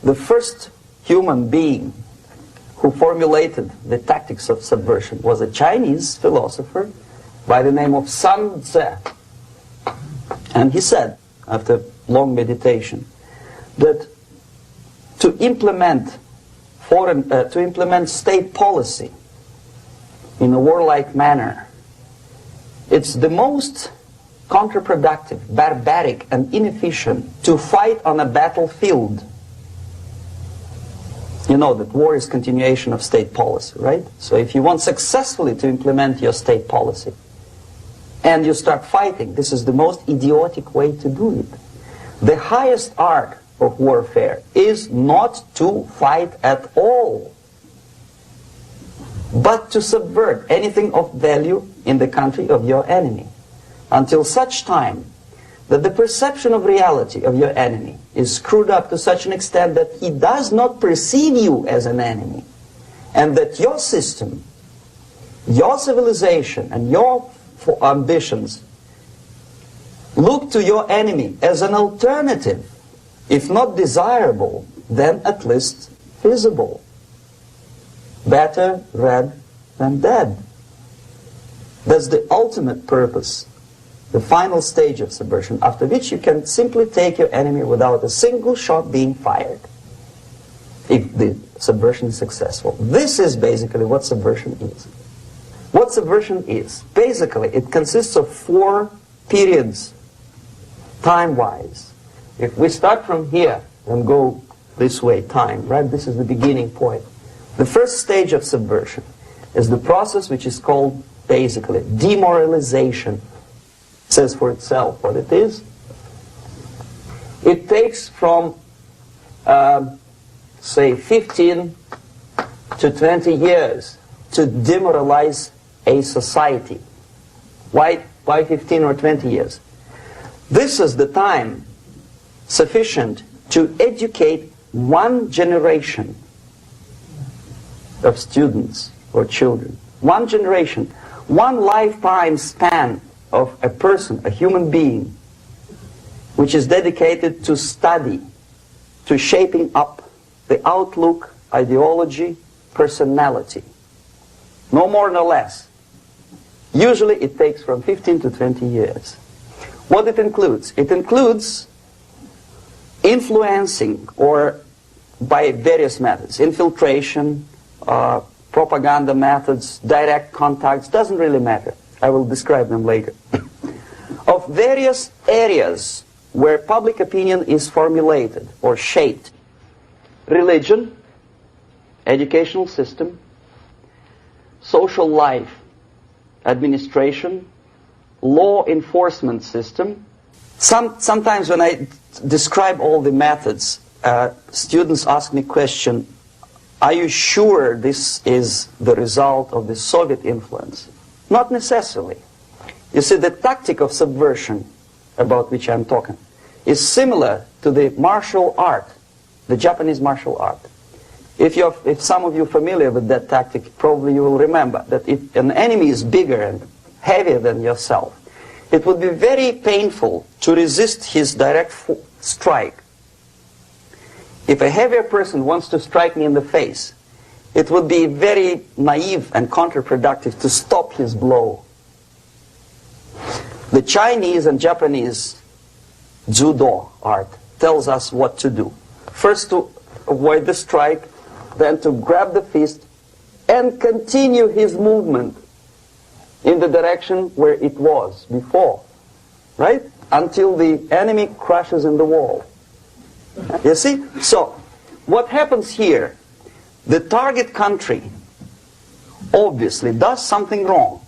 the first human being who formulated the tactics of subversion was a Chinese philosopher by the name of Sun Tzu. And he said, after long meditation, that to implement state policy in a warlike manner, it's the most counterproductive, barbaric, and inefficient to fight on a battlefield. You know that war is continuation of state policy, right? So if you want successfully to implement your state policy and you start fighting, this is the most idiotic way to do it. The highest art of warfare is not to fight at all, but to subvert anything of value in the country of your enemy, until such time that the perception of reality of your enemy is screwed up to such an extent that he does not perceive you as an enemy, and that your system, your civilization, and your ambitions look to your enemy as an alternative, if not desirable, then at least feasible. Better red than dead. That's the ultimate purpose, the final stage of subversion, after which you can simply take your enemy without a single shot being fired, if the subversion is successful. This is basically what subversion is. What subversion is, basically, it consists of 4 periods, time-wise. If we start from here and go this way, time, right? This is the beginning point. The first stage of subversion is the process which is called, basically, demoralization. It says for itself what it is. It takes from, say, 15 to 20 years to demoralize a society. Why 15 or 20 years? This is the time sufficient to educate one generation of students or children. One generation, one lifetime span of a person, a human being, which is dedicated to study, to shaping up the outlook, ideology, personality. No more no less. Usually it takes from 15 to 20 years. What it includes? It includes influencing, or by various methods, infiltration, propaganda methods, direct contacts, doesn't really matter. I will describe them later. Of various areas where public opinion is formulated or shaped. Religion, educational system, social life, administration, law enforcement system. Sometimes when I describe all the methods, students ask me question, are you sure this is the result of the Soviet influence? Not necessarily. You see, the tactic of subversion, about which I'm talking, is similar to the martial art, the Japanese martial art. If some of you are familiar with that tactic, probably you will remember that if an enemy is bigger and heavier than yourself, it would be very painful to resist his direct strike. If a heavier person wants to strike me in the face, it would be very naive and counterproductive to stop his blow. The Chinese and Japanese judo art tells us what to do. First to avoid the strike, then to grab the fist and continue his movement in the direction where it was before, right? Until the enemy crashes in the wall. You see? So, what happens here? The target country obviously does something wrong.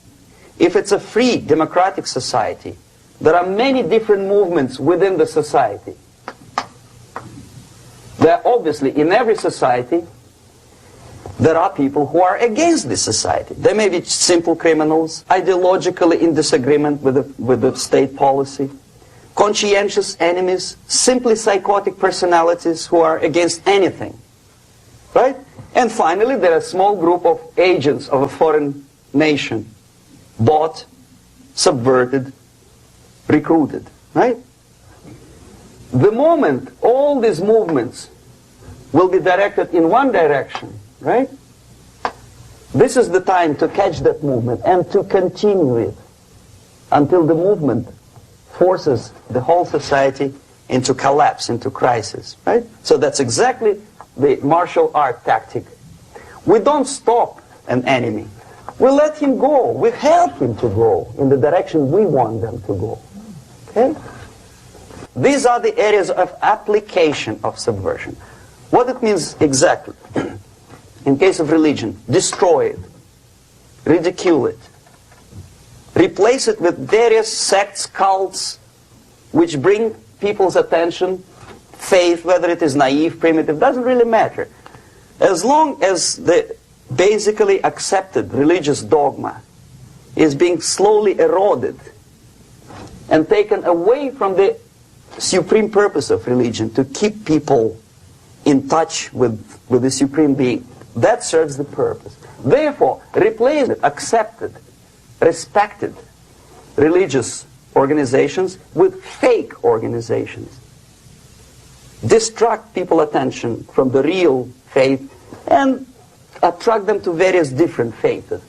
If it's a free democratic society, there are many different movements within the society. There are obviously, in every society, there are people who are against this society. They may be simple criminals, ideologically in disagreement with the state policy, conscientious enemies, simply psychotic personalities who are against anything. Right? And finally, there are a small group of agents of a foreign nation, bought, subverted, recruited. Right? The moment all these movements will be directed in one direction, right? This is the time to catch that movement and to continue it until the movement forces the whole society into collapse, into crisis, right? So that's exactly the martial art tactic. We don't stop an enemy. We let him go. We help him to go in the direction we want them to go. Okay? These are the areas of application of subversion. What it means exactly. In case of religion, destroy it, ridicule it, replace it with various sects, cults, which bring people's attention, faith, whether it is naive, primitive, doesn't really matter. As long as the basically accepted religious dogma is being slowly eroded and taken away from the supreme purpose of religion, to keep people in touch with the supreme being, that serves the purpose. Therefore, replace it, accepted, respected religious organizations with fake organizations. Distract people's attention from the real faith and attract them to various different faiths.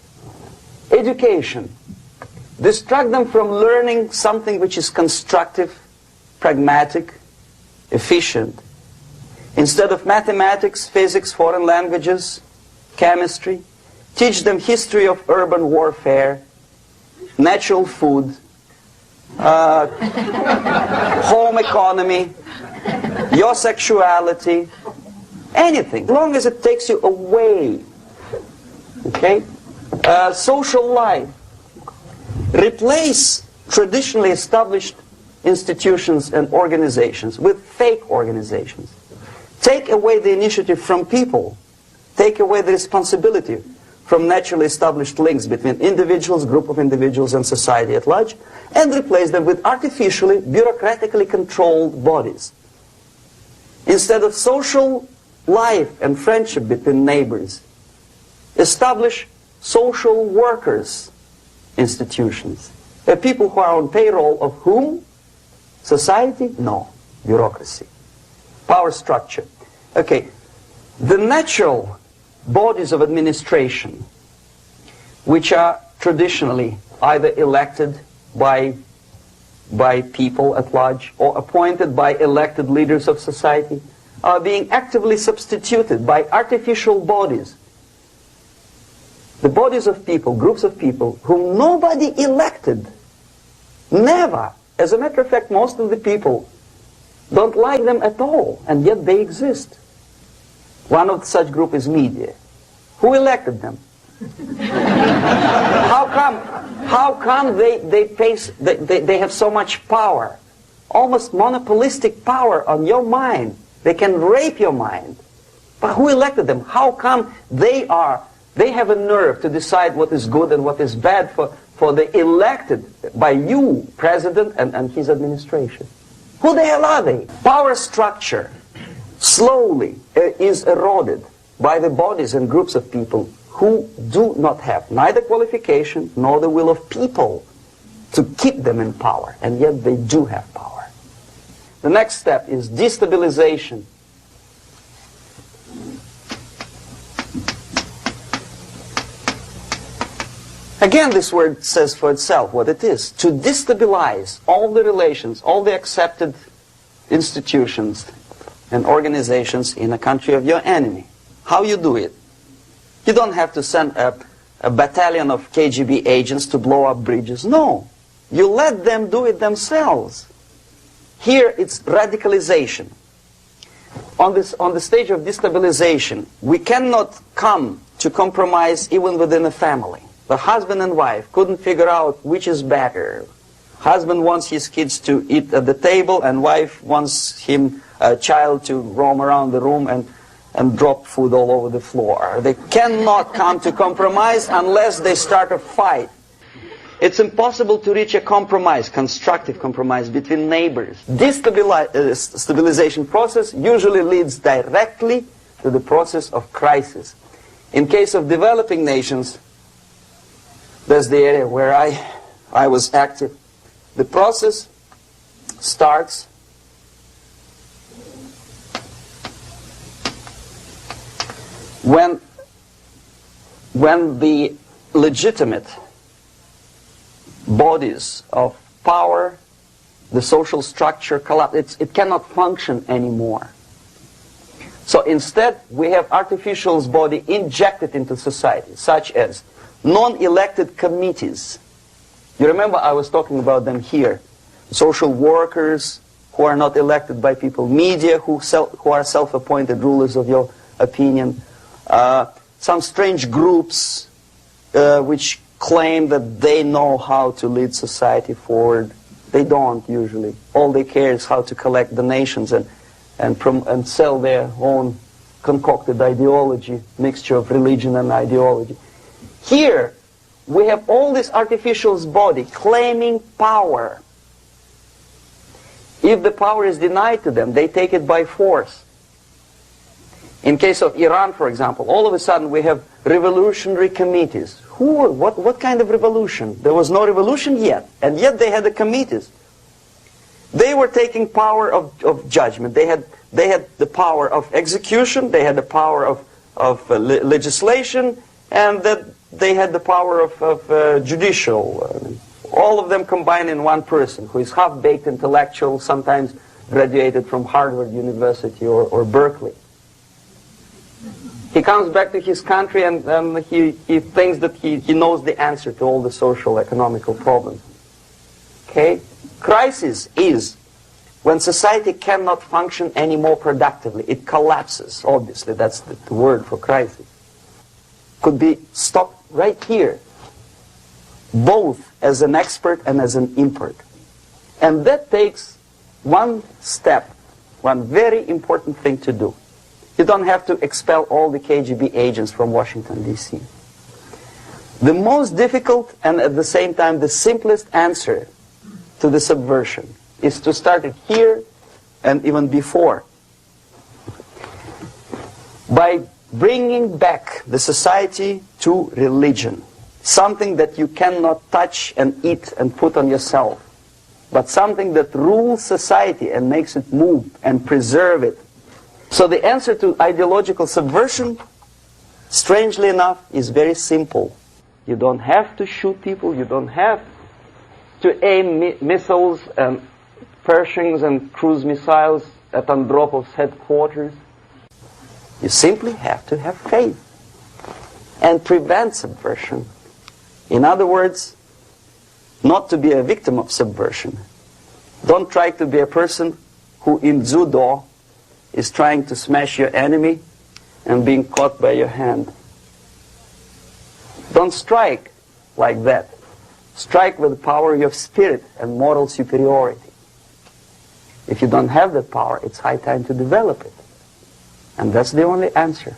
Education. Distract them from learning something which is constructive, pragmatic, efficient. Instead of mathematics, physics, foreign languages, chemistry, teach them history of urban warfare, natural food, home economy, your sexuality, anything, as long as it takes you away. Okay? Social life. Replace traditionally established institutions and organizations with fake organizations. Take away the initiative from people. Take away the responsibility from naturally established links between individuals, group of individuals, and society at large, and replace them with artificially, bureaucratically controlled bodies. Instead of social life and friendship between neighbors, establish social workers institutions. People who are on payroll of whom? Society? No. Bureaucracy. Power structure. Okay. The natural bodies of administration, which are traditionally either elected by people at large or appointed by elected leaders of society, are being actively substituted by artificial bodies. The bodies of people, groups of people, whom nobody elected. Never. As a matter of fact, most of the people don't like them at all, and yet they exist. One of such group is media. Who elected them? How come they have so much power? Almost monopolistic power on your mind. They can rape your mind. But who elected them? How come they have a nerve to decide what is good and what is bad for the elected by you, president and his administration? Who the hell are they? Power structure slowly is eroded by the bodies and groups of people who do not have neither qualification nor the will of people to keep them in power, and yet they do have power. The next step is destabilization. Again, this word says for itself what it is. To destabilize all the relations, all the accepted institutions and organizations in a country of your enemy. How you do it? You don't have to send a battalion of KGB agents to blow up bridges. No. You let them do it themselves. Here it's radicalization. On the stage of destabilization, we cannot come to compromise even within a family. The husband and wife couldn't figure out which is better. Husband wants his kids to eat at the table, and wife wants a child to roam around the room and drop food all over the floor. They cannot come to compromise unless they start a fight. It's impossible to reach a compromise, constructive compromise between neighbors. This stabilization process usually leads directly to the process of crisis. In case of developing nations, that's the area where I was active. The process starts when the legitimate bodies of power, the social structure collapse, it cannot function anymore. So instead, we have artificial's body injected into society, such as non-elected committees. You remember I was talking about them here. Social workers who are not elected by people, media who are self-appointed rulers of your opinion, some strange groups which claim that they know how to lead society forward. They don't usually. All they care is how to collect donations and sell their own concocted ideology, mixture of religion and ideology. Here, we have all this artificial's body claiming power. If the power is denied to them, they take it by force. In case of Iran, for example, all of a sudden we have revolutionary committees. What kind of revolution? There was no revolution yet, and yet they had the committees. They were taking power of judgment. They had the power of execution, they had the power of legislation, and that they had the power of judicial. All of them combined in one person, who is half-baked intellectual, sometimes graduated from Harvard University or Berkeley. He comes back to his country and he thinks that he knows the answer to all the social, economical problems. Okay? Crisis is when society cannot function any more productively. It collapses, obviously. That's the word for crisis. Could be stopped right here, both as an expert and as an impert. And that takes one step, one very important thing to do. You don't have to expel all the KGB agents from Washington, D.C. The most difficult and at the same time the simplest answer to the subversion is to start it here and even before. By bringing back the society to religion. Something that you cannot touch and eat and put on yourself, but something that rules society and makes it move and preserve it. So the answer to ideological subversion, strangely enough, is very simple. You don't have to shoot people, you don't have to aim missiles and Pershings and cruise missiles at Andropov's headquarters. You simply have to have faith and prevent subversion. In other words, not to be a victim of subversion. Don't try to be a person who in judo is trying to smash your enemy and being caught by your hand. Don't strike like that. Strike with the power of your spirit and moral superiority. If you don't have that power, it's high time to develop it. And that's the only answer.